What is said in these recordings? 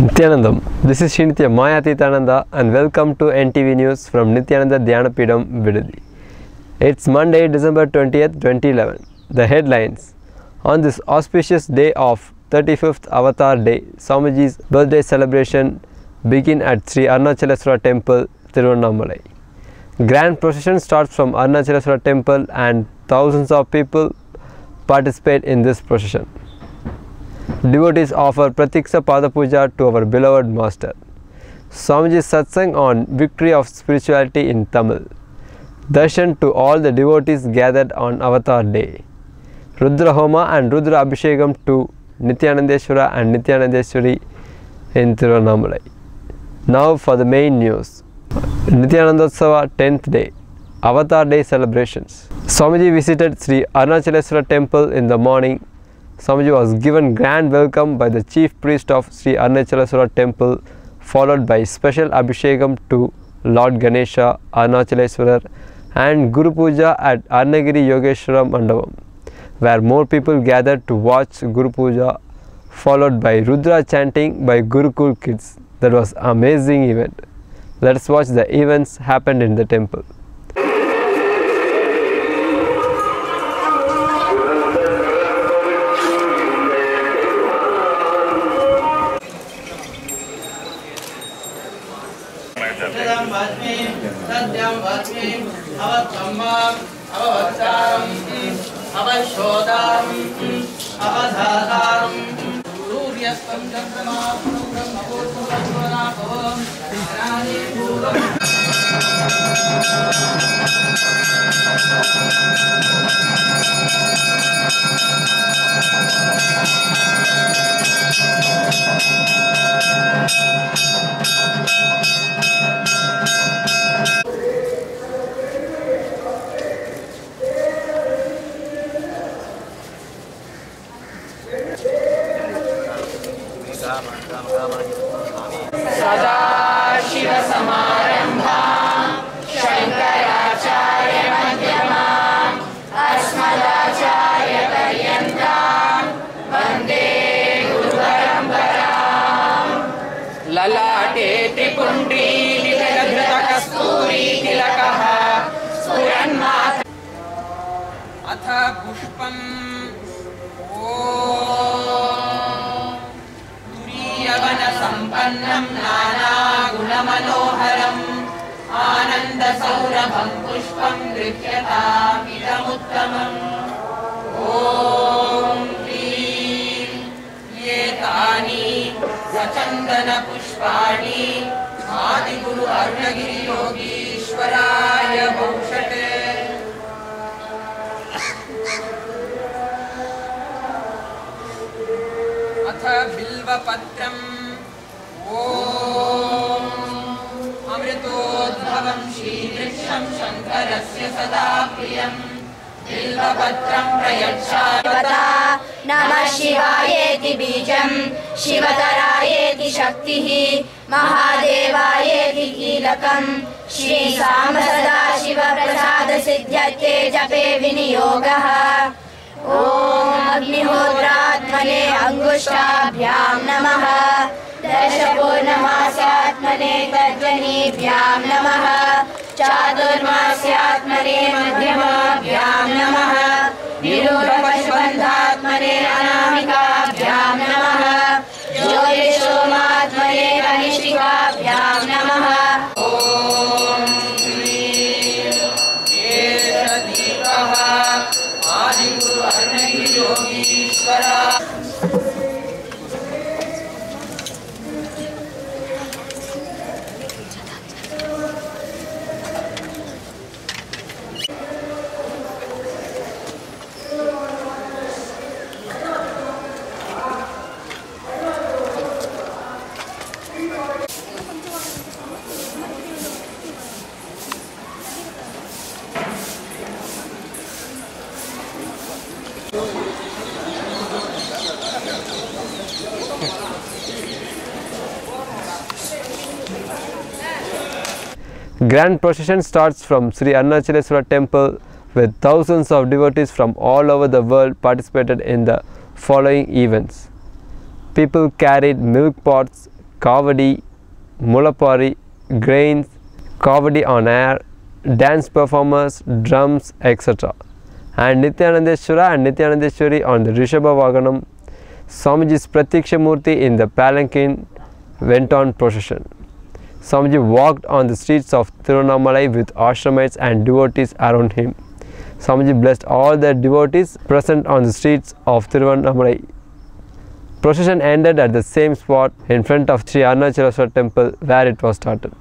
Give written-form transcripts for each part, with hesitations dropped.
Nithyanandam. This is Srinitya Mayatitananda and welcome to NTV News from Nithyananda Dhyanapidam, Vidadi. It's Monday, December 20th, 2011. The headlines. On this auspicious day of 35th Avatar Day, Swamiji's birthday celebration begin at Sri Arunachaleswara Temple, Tiruvannamalai. Grand procession starts from Arunachaleswara Temple and thousands of people participate in this procession. Devotees offer Pratiksha Pada Puja to our beloved Master. Swamiji's satsang on victory of spirituality in Tamil. Darshan to all the devotees gathered on Avatar Day. Rudra Homa and Rudra Abhishekam to Nithyanandeshwara and Nithyanandeshwari in Tiruvannamalai. Now for the main news. Nithyanandotsava 10th day. Avatar Day celebrations. Swamiji visited Sri Arunachaleswara Temple in the morning. Swamiji was given grand welcome by the chief priest of Sri Arunachaleswara Temple, followed by special Abhishekam to Lord Ganesha, Arunachaleswarar and Guru Puja at Arunagiri Yogeshwara Mandapam, where more people gathered to watch Guru Puja, followed by Rudra chanting by Gurukul kids. That was an amazing event. Let's watch the events happened in the temple. ललाटे त्रिपुण्ड्री निलयधृतकस्तूरी तिलकः स्फुरन्माथ अथ पुष्पम् तुरीयवनसम्पन्नं नानागुणमनोहरम् आनन्दसौरभं पुष्पं गृह्यतामिदमुत्तमम् ॐ ह्रीं एतानि सचन्दन पुष्पाणि आदिगुरु अरुणगिरि योगीश्वराय भूषते अथ बिल्वपत्रम् ॐ अमृतोद्भवं श्रीवृक्षं शङ्करस्य सदा प्रियम् बिल्वपत्रं प्रयच्छावता नमः शिवायेति बीजं शिवतरायेति शक्तिः महादेवायेति कीलकं श्री साम सदा शिव प्रसाद सिद्ध्यर्थे जपे विनियोगः ॐ अग्निहोत्रात्मने अंगुष्ठाभ्यां नमः दशपूर्णमास्यात्मने तर्जनीभ्यां नमः चातुर्मास्यात्मने मध्यमाभ्यां नमः निरूपपशुबन्धात्मने अनामिकाभ्यां नमः ज्योतिषोमात्मने कनिष्ठिकाभ्यां नमः ॐ ह्रीं एषदीपः आदिगुरु अरुणगिरि योगीश्वरा Grand procession starts from Sri Arunachaleswara Temple with thousands of devotees from all over the world participated in the following events. People carried milk pots, Kavadi, Mulapari, Grains, Kavadi on air, dance performers, drums, etc. And Nityanandeshwara and Nityanandeshwari on the Rishabha Vaganam. Swamiji's Pratiksha Murti in the palanquin went on procession. Swamiji walked on the streets of Tiruvannamalai with ashramites and devotees around him. Swamiji blessed all the devotees present on the streets of Tiruvannamalai. Procession ended at the same spot in front of Sri Arunachaleswara temple where it was started.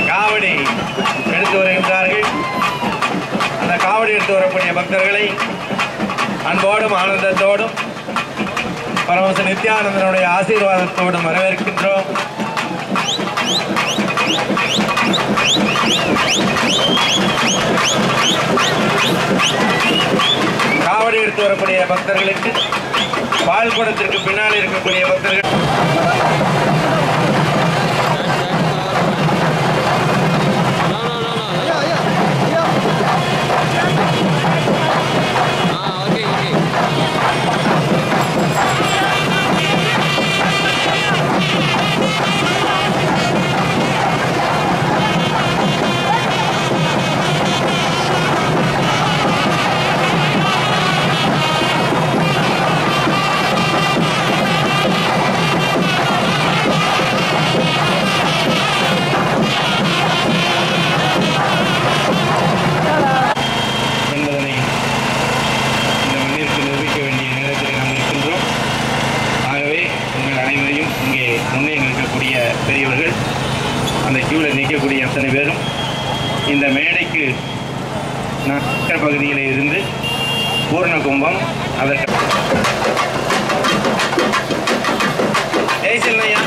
காவடி எடுத்து வருகின்றார்கள். அந்த காவடி எடுத்து வரக்கூடிய பக்தர்களை அன்போடும் ஆனந்தத்தோடும் பரமஹம்ச நித்யானந்தனுடைய ஆசீர்வாதத்தோடும் வரவேற்கின்றோம். பக்தர்களுக்கு பால் குடத்திற்கு பின்னால் இருக்கக்கூடிய பக்தர்கள் பெரியவர்கள் அந்த கியூவில் நிற்கக்கூடிய அத்தனை பேரும் இந்த மேடைக்கு நட்ட பகுதியில் இருந்து பூர்ண கும்பம் அதற்கு ஜெய்சில்லையா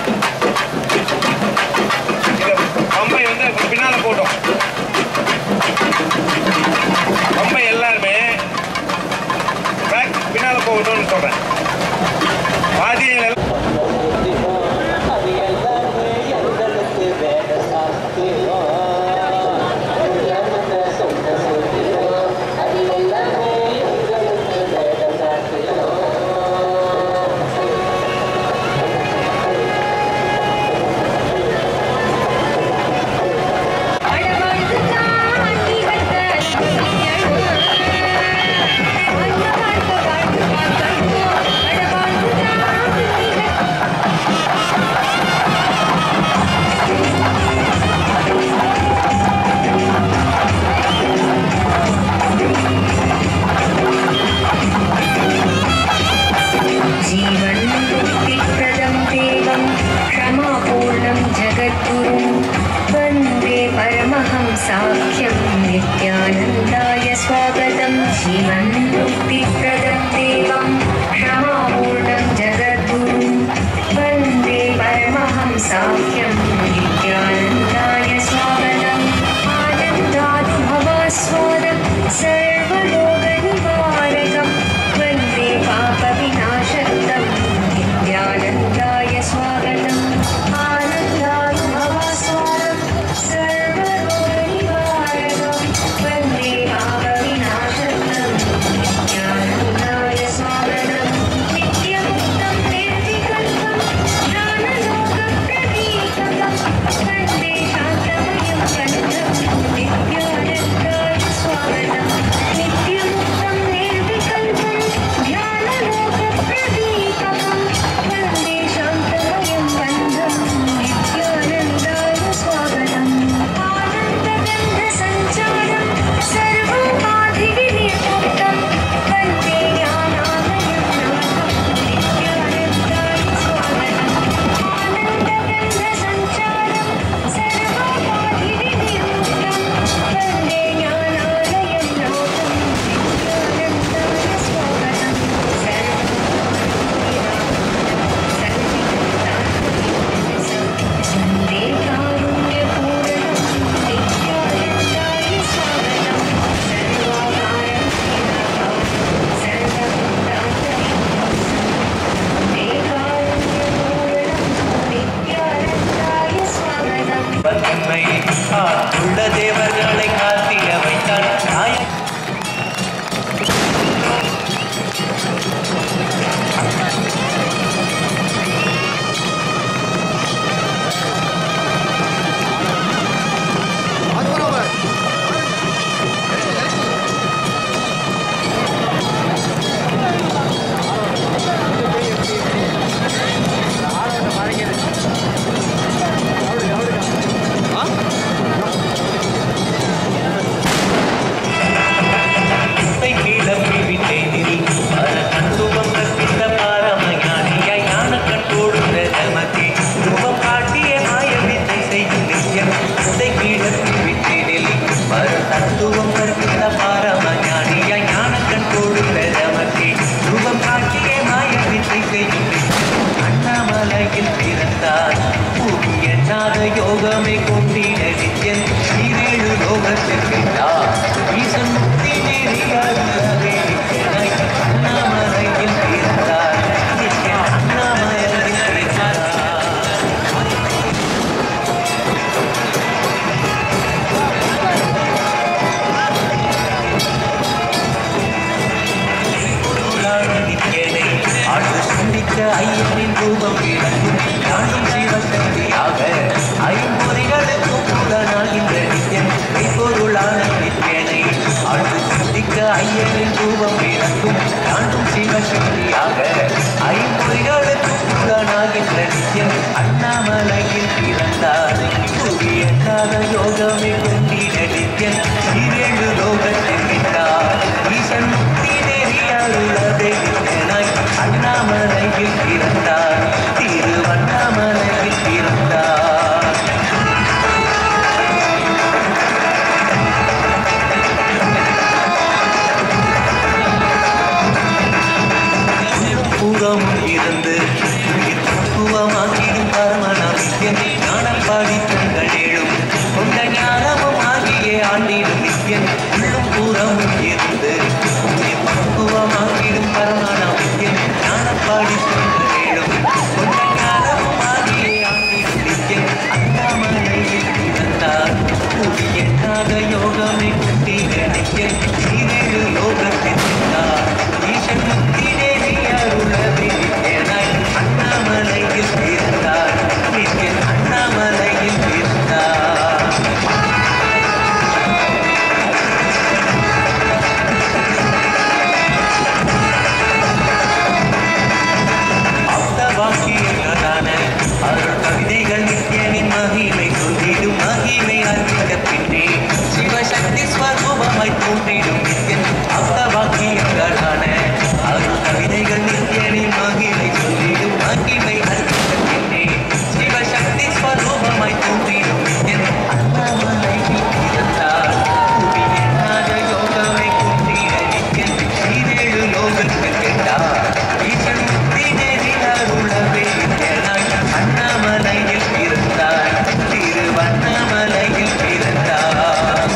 இந்த பம்பை வந்து பின்னால் போட்டோம். பம்பை எல்லாருமே பின்னால் போகட்டும்னு சொல்கிறேன். வாத்தியங்கள் வடமொழி ரூபம் விளங்கும் நானும் சிவசக்தியாக ஐம்பொறிகளுக்கும் புலனாகின்ற நித்தியன் மெய்ப்பொருளான நித்தியனை ஆண்டு சிந்திக்க ஐயனின் ரூபம் விளங்கும் நானும் சிவசக்தியாக ஐம்பொறிகளுக்கும் புலனாகின்ற நித்தியன் அண்ணாமலையில் பிறந்தார் புவியல்லாத யோகமே கொண்டிட நித்தியன் ஈரேழு லோகத்தில் விட்டார் ஈசன் முக்தி நெறியாருளதே நித்தியனாய் அண்ணாமலையில் பிறந்தார் திருவண்ணாமலையில் பிறந்தார் புறமும் இருந்து பக்குவமாகிடும் பரமநம்பியன் ஞானம் பாடி தங்களேழும் கொண்ட ஞானமும் ஆகியே ஆண்டிடும் நித்தியன் உள்ளும் புறமும் இருந்து பக்குவமாகிடும் பரமநம்பியன் ஞானம் பாடி தங்களேழும் கொண்ட ஞானமும் ஆகியே ஆண்டிடும் நித்தியன் அண்ணாமலையில் பிறந்தார் புவியெட்டாத யோகமே குட்டிக நித்தியன் ஈரேழு லோகத்தில் இருந்தார் ஈசன் முக்தி நெறியாருளவே நித்தியனாய் அண்ணாமலையில் பிறந்தார் நித்தியன் அண்ணாமலையில் பிறந்தார் வாக்கியங்களான அருள் கவிதைகள் நித்தியனின் மகிமை சொல்லிடும் மகிமை அறிந்த பின்னே சிவசக்தி ஸ்வரூபமாய் தோன்றிடும் நித்தியன் அப்த வாக்கியங்களான அருள் கவிதைகள் நித்தியனின் மகிமை சொல்லிடும் மகிமை அறிந்த பின்னே சிவசக்தி ஸ்வரூபமாய் தோன்றிடும் நித்தியன் அண்ணாமலையில் பிறந்தார் புவியென்னாத யோகமே கொண்டிட நித்தியன் ஈரேழு லோகத்தில் கேட்டார் ஈசன் முக்தி நெறியாருளவே நித்தியனாய் அண்ணாமலையில் பிறந்தார் திருவண்ணாமலையில் பிறந்தார்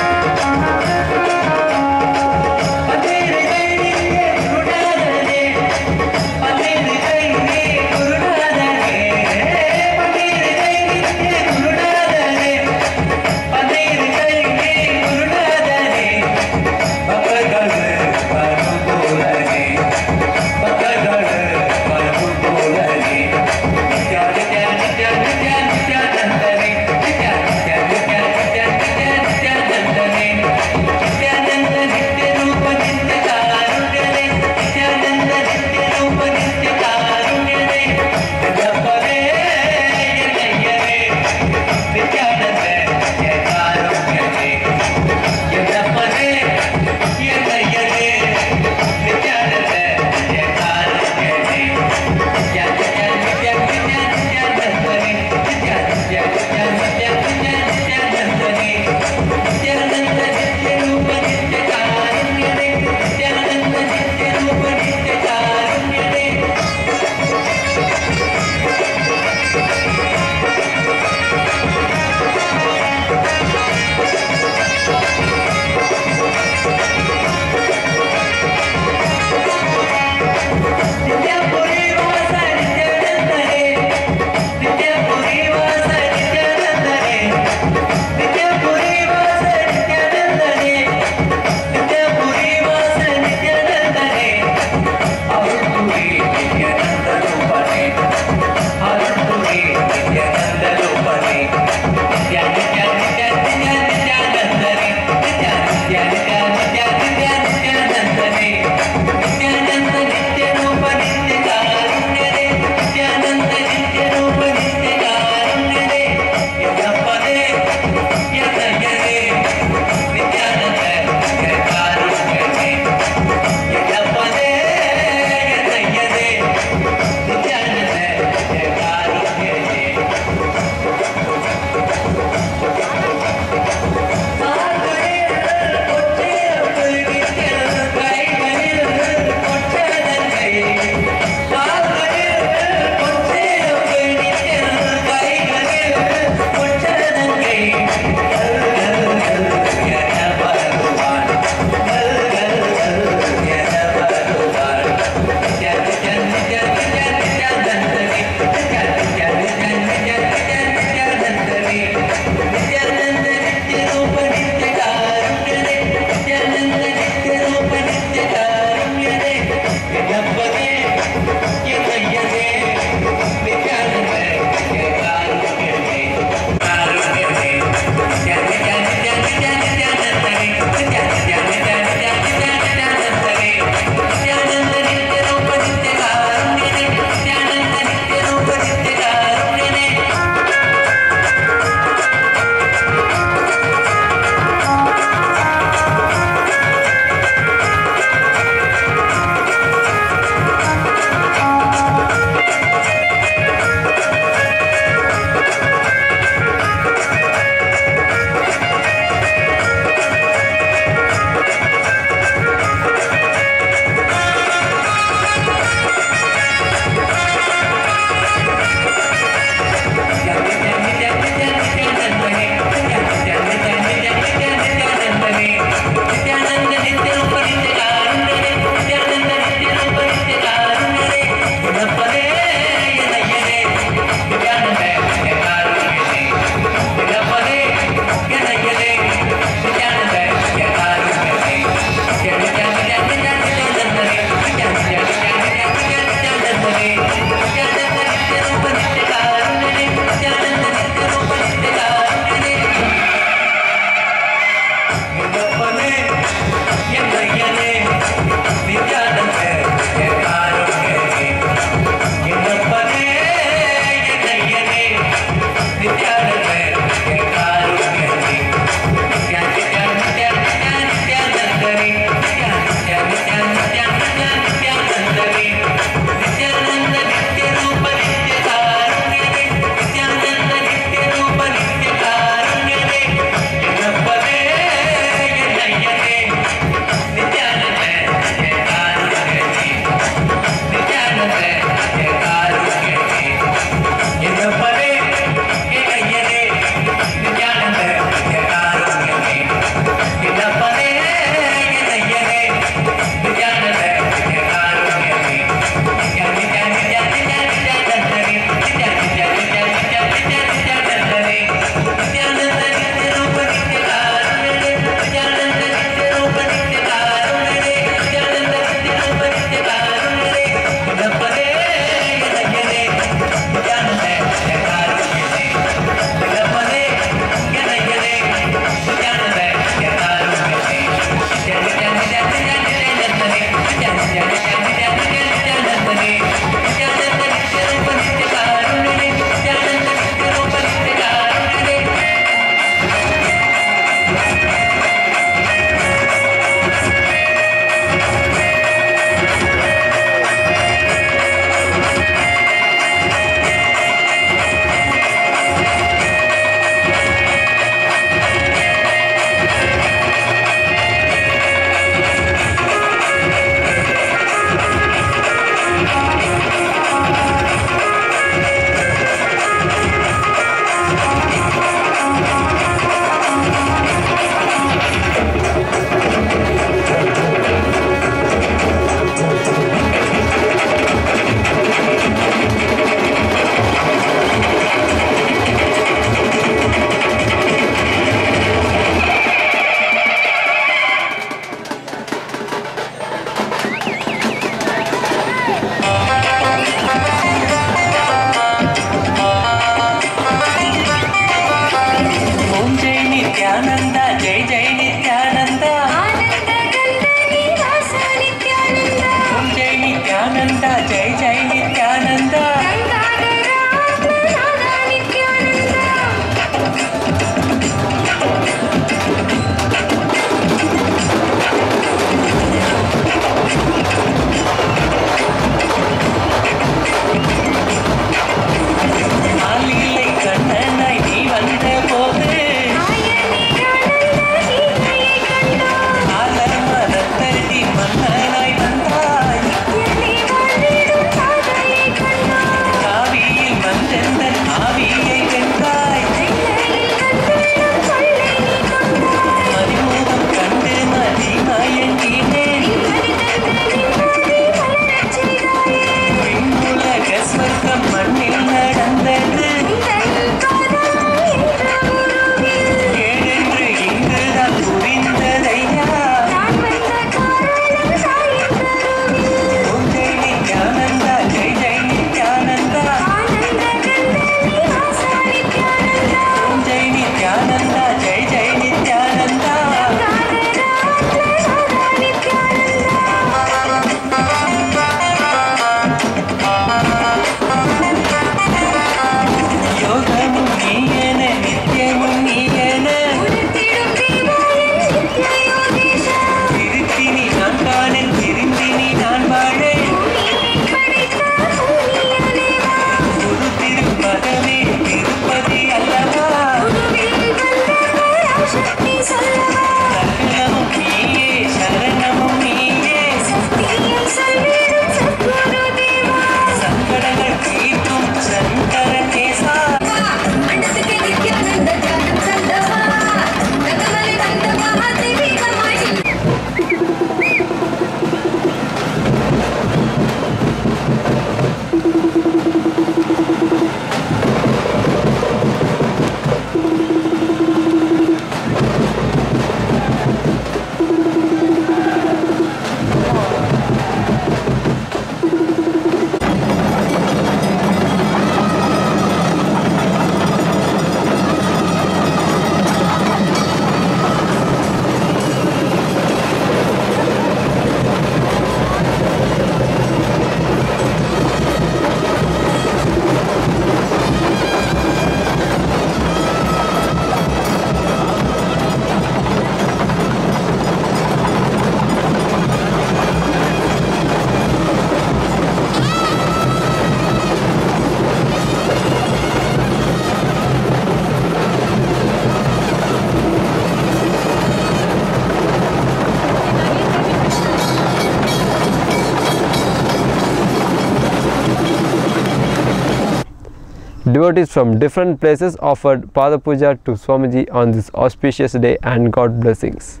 Devotees from different places offered Pada Puja to Swamiji on this auspicious day and got blessings.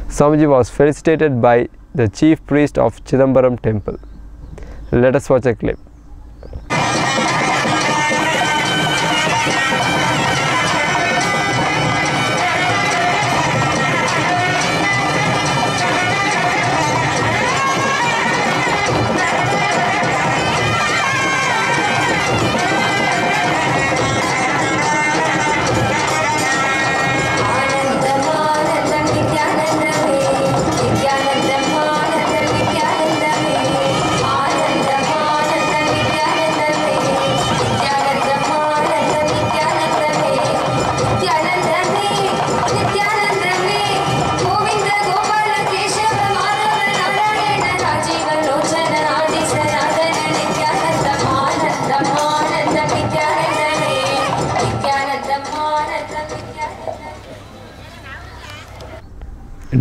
Swamiji was felicitated by the chief priest of Chidambaram temple. Let us watch a clip.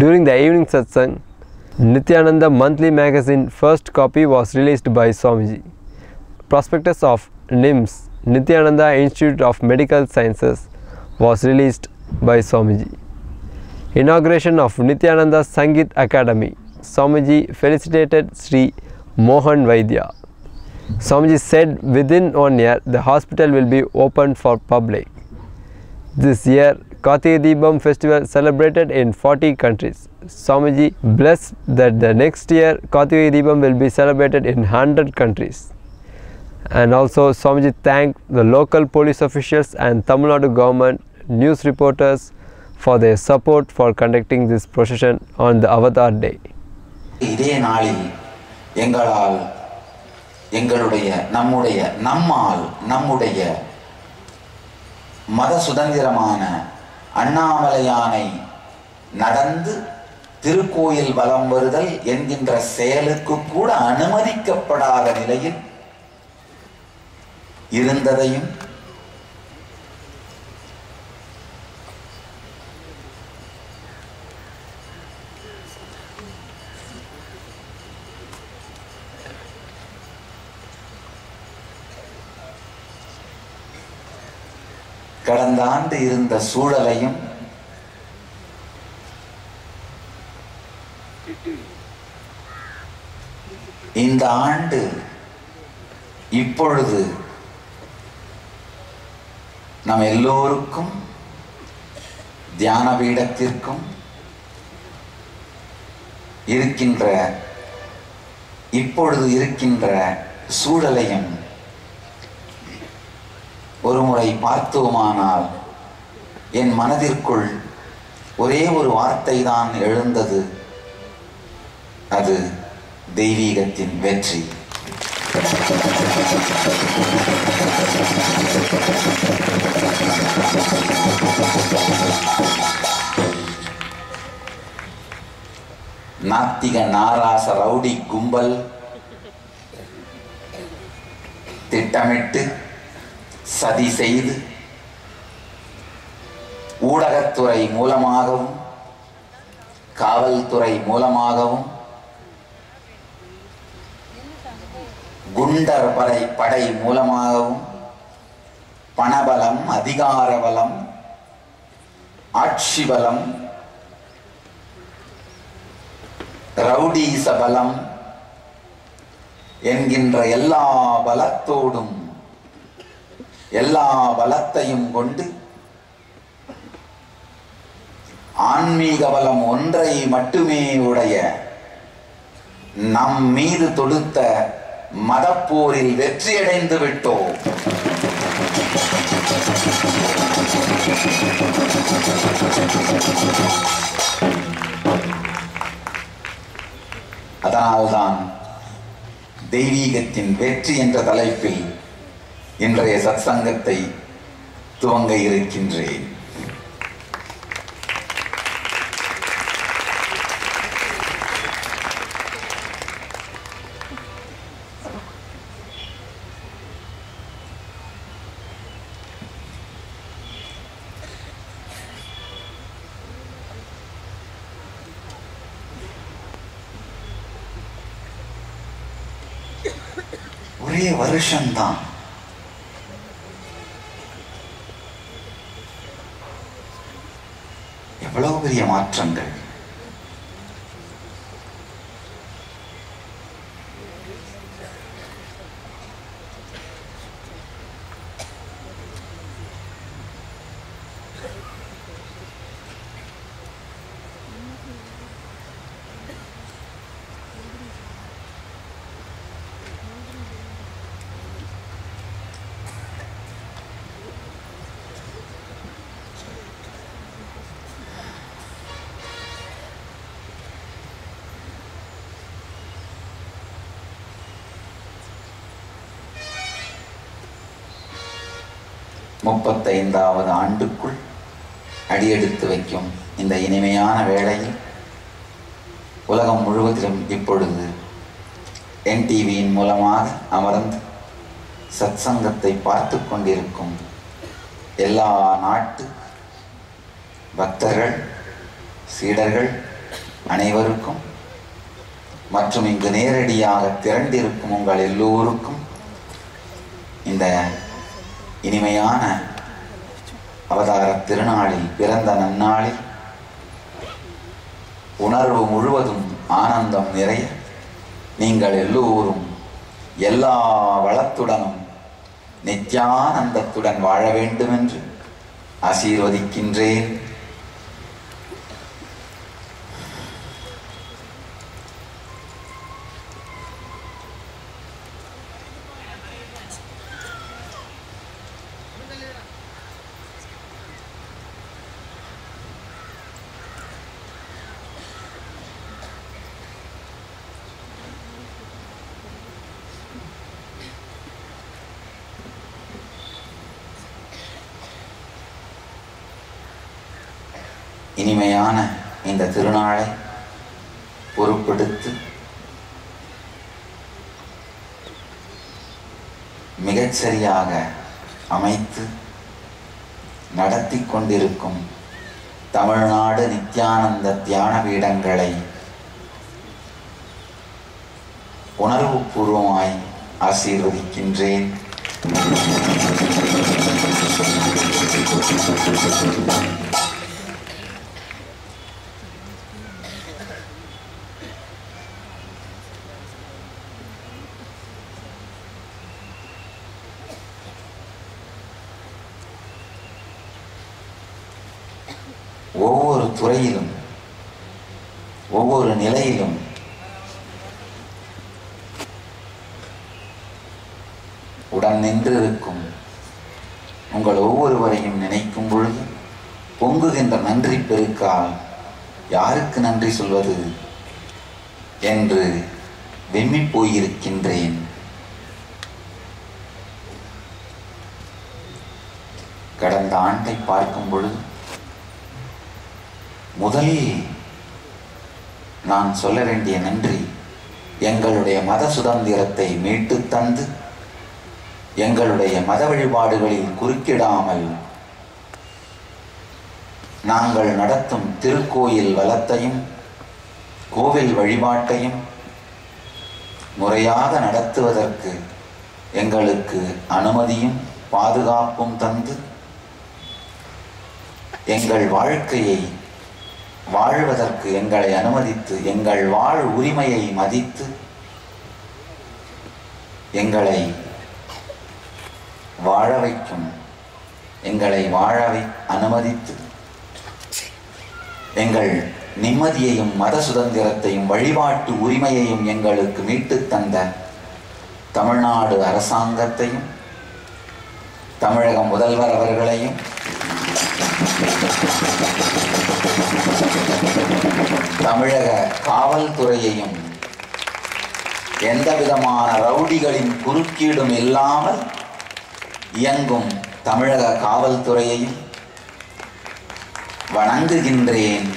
During the evening satsang, Nityananda monthly magazine first copy was released by Swamiji. Prospectus of NIMS, Nityananda Institute of Medical Sciences, was released by Swamiji. Inauguration of Nityananda Sangeet Academy, Swamiji felicitated Sri Mohan Vaidya. Swamiji said within 1 year the hospital will be opened for public. This year Kartika Deepam festival celebrated in 40 countries. Swamiji blessed that the next year Kartika Deepam will be celebrated in 100 countries. And also Swamiji thanked the local police officials and Tamil Nadu government news reporters for their support for conducting this procession on the Avatar day. இதே நாளில் எங்களால் நம்முடைய மத சுதந்திரமான அண்ணாமலையானை நடந்து திருக்கோயில் வலம் வருதல் என்கின்ற செயலுக்கு கூட அனுமதிக்கப்படாத நிலையில் இருந்ததையும் கடந்த ஆண்டு இருந்த சூழலையும் இந்த ஆண்டு இப்பொழுது நம் எல்லோருக்கும் தியான பீடத்திற்கும் இப்பொழுது இருக்கின்ற சூழலையும் ஒருமுறை பார்த்தோமானால் என் மனதிற்குள் ஒரே ஒரு வார்த்தை தான் எழுந்தது. அது தெய்வீகத்தின் வெற்றி. நாத்திக நாராச ரவுடி கும்பல் திட்டமிட்டு சதி செய்து ஊடகத்துறை மூலமாகவும் காவல்துறை மூலமாகவும் குண்டர் படை மூலமாகவும் பணபலம், அதிகார பலம், ஆட்சி பலம், ரவுடீச பலம் என்கின்ற எல்லா பலத்தோடும் எல்லா பலத்தையும் கொண்டு ஆன்மீக பலம் ஒன்றை மட்டுமே உடைய நம் மீது தொடுத்த மதப்போரில் வெற்றியடைந்து விட்டோம். அதனால்தான் தெய்வீகத்தின் வெற்றி என்ற தலைப்பில் இன்றைய சத்சங்கத்தை துவங்க இருக்கின்றேன். ஒரே வருஷம்தான் எவ்வளவு பெரிய மாற்றங்கள்! முப்பத்தைந்தாவது ஆண்டுக்குள் அடியெடுத்து வைக்கும் இந்த இனிமையான வேளையில் உலகம் முழுவதிலும் இப்பொழுது NTVயின் மூலமாக அமர்ந்து சத்சங்கத்தை பார்த்து கொண்டிருக்கும் எல்லா நாட்டு பக்தர்கள், சீடர்கள் அனைவருக்கும் மற்றும் இங்கு நேரடியாக திரண்டிருக்கும் உங்கள் எல்லோருக்கும் இந்த இனிமையான அவதார திருநாளில், பிறந்த நன்னாளில் உணர்வு முழுவதும் ஆனந்தம் நிறைய நீங்கள் எல்லோரும் எல்லா வளத்துடனும் நித்யானந்தத்துடன் வாழ வேண்டும் என்று ஆசீர்வதிக்கின்றேன். இனிமையான இந்த திருநாளை பொறுப்பெடுத்து மிகச்சரியாக அமைத்து நடத்தி கொண்டிருக்கும் தமிழ்நாடு நித்யானந்த தியான பீடங்களை உணர்வுபூர்வமாய் ஆசீர்வதிக்கின்றேன். ஒவ்வொரு துறையிலும், ஒவ்வொரு நிலையிலும் உடன் நின்றிருக்கும் உங்கள் ஒவ்வொருவரையும் நினைக்கும் பொழுது பொங்குகின்ற நன்றி பெருக்கால் யாருக்கு நன்றி சொல்வது என்று வெம்மி போயிருக்கின்றேன். கடந்த ஆண்டை பார்க்கும் பொழுது முதலில் நான் சொல்ல வேண்டிய நன்றி, எங்களுடைய மத சுதந்திரத்தை மீட்டு தந்து எங்களுடைய மத வழிபாடுகளில் குறுக்கிடாமல் நாங்கள் நடத்தும் திருக்கோயில் வளத்தையும் கோவில் வழிபாட்டையும் முறையாக நடத்துவதற்கு எங்களுக்கு அனுமதியும் பாதுகாப்பும் தந்து எங்கள் வாழ்க்கையை வாழ்வதற்கு எங்களை அனுமதித்து எங்கள் வாழ் உரிமையை மதித்து எங்களை வாழ வைக்கும், எங்களை வாழவை அனுமதித்து எங்கள் நிம்மதியையும் மத சுதந்திரத்தையும் வழிபாட்டு உரிமையையும் எங்களுக்கு மீட்டு தந்த தமிழ்நாடு அரசாங்கத்தையும் தமிழக முதல்வர் அவர்களையும் தமிழக காவல்துறையையும் எந்தவிதமான ரவுடிகளின் குறுக்கீடும் இல்லாமல் இயங்கும் தமிழக காவல்துறையையும் வணங்குகின்றேன்,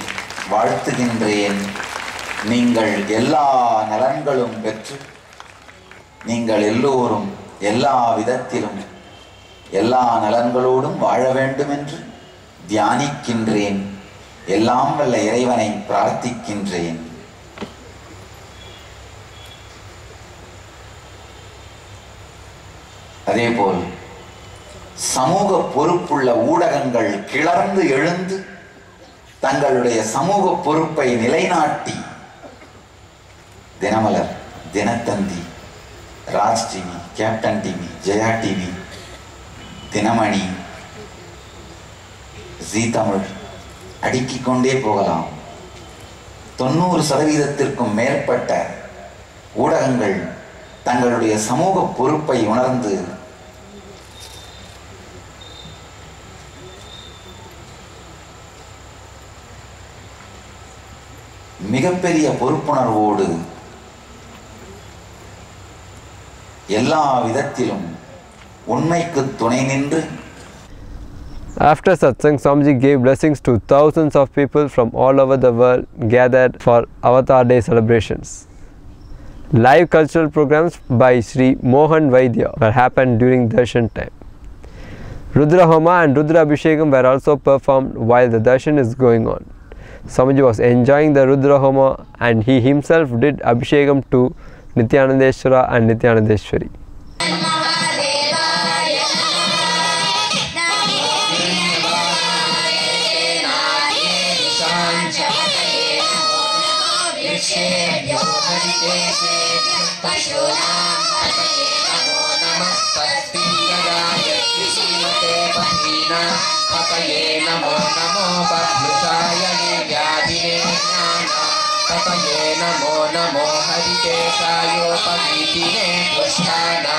வாழ்த்துகின்றேன். நீங்கள் எல்லா நலன்களும் பெற்று நீங்கள் எல்லோரும் எல்லா விதத்திலும் எல்லா நலன்களோடும் வாழ வேண்டும் என்று தியானிக்கின்றேன். எல்லாம் வல்ல இறைவனை பிரார்த்திக்கின்றேன். அதேபோல் சமூக பொறுப்புள்ள ஊடகங்கள் கிளர்ந்து எழுந்து தங்களுடைய சமூக பொறுப்பை நிலைநாட்டி Dinamalar, Dinathanthi, Raj TV, captain TV, Jaya TV, Dinamani, Zee Tamil, அடுக்கிக் கொண்டே போகலாம். 90% மேற்பட்ட ஊடகங்கள் தங்களுடைய சமூக பொறுப்பை உணர்ந்து மிகப்பெரிய பொறுப்புணர்வோடு எல்லா விதத்திலும் உண்மைக்கு துணை நின்று. After satsang, Swamiji gave blessings to thousands of people from all over the world gathered for Avatar Day celebrations. Live cultural programs by Sri Mohan Vaidya were happened during darshan time. Rudra Homa and Rudra Abhishekam were also performed while the darshan is going on. Swamiji was enjoying the Rudra Homa and he himself did Abhishekam to Nityanandeshwara and Nityanandeshwari. Pataye namo namo Bablusaya Vyadine Jnana. Pataye namo namo Harikeshayo Pavitine Pushtana.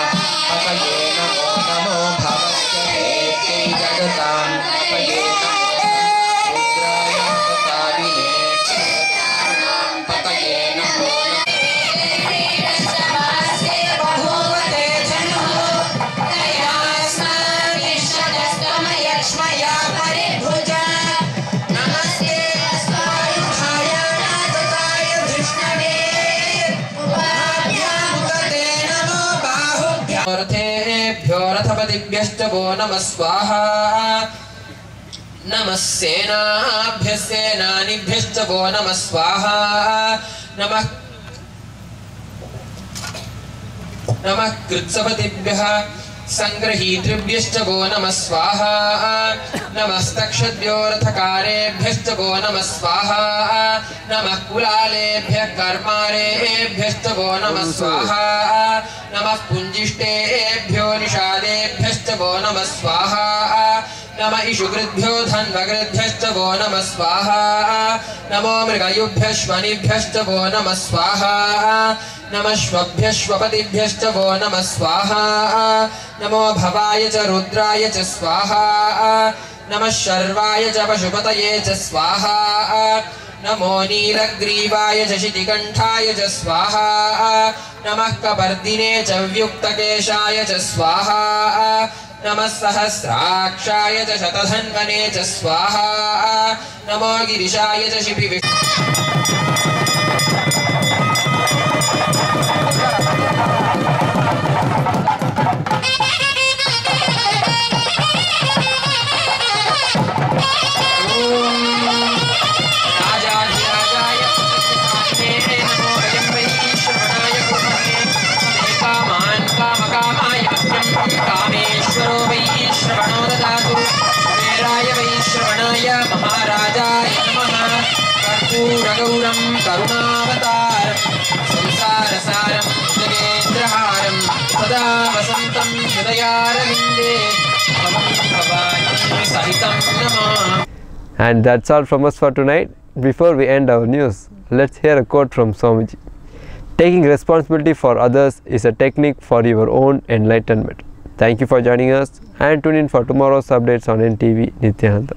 Pataye namo namo Bhavasya Ete Jagatam. Pataye namo Rudraya Patavine Kshatanam. Pataye namo रथपतिभ्यश्च वो नमः स्वाहा. नमः सेनाभ्यः सेनानिभ्यश्च वो नमः स्वाहा. नमः कृत्सपतिभ्यः संग्रहीतृभ्यश्च वो नमः स्वाहा. नमस्तक्षद्यो रथकारेभ्यश्च वो नमः स्वाहा. नमः कुलालेभ्यः कर्मारेभ्यश्च वो नमः स्वाहा. नमः पुञ्जिष्टेभ्यो निषादेभ्यश्च वो नमः स्वाहा. नमः इषुकृद्भ्यो धन्वकृद्भ्यश्च वो नमः स्वाहा. नमो मृगयुभ्यः श्वनिभ्यश्च वो नमः स्वाहा. नमः श्वभ्यः श्वपतिभ्यश्च वो नमः स्वाहा. नमो भवाय च रुद्राय च स्वाहा. नमः शर्वाय च पशुपतये च स्वाहा. नमो नीलग्रीवाय च शितिकण्ठाय च स्वाहा. नमः कपर्दिने च व्युक्तकेशाय च स्वाहा. नमः सहस्राक्षाय च शतधन्वने च स्वाहा. नमो गिरिशाय च शिपिविष्णु. कामेश्वरो वै श्रवणो ददातु. कुबेराय वै श्रवणाय महाराजाय नमः. कर्पूरगौरं करुणावतारं संसारसारं जगेन्द्रहारं सदा वसन्तं हृदयारविन्दे भवं भवानी सहितं नमः. And that's all from us for tonight. Before we end our news, let's hear a quote from Swamiji. Taking responsibility for others is a technique for your own enlightenment. Thank you for joining us and tune in for tomorrow's updates on NTV Nityananda.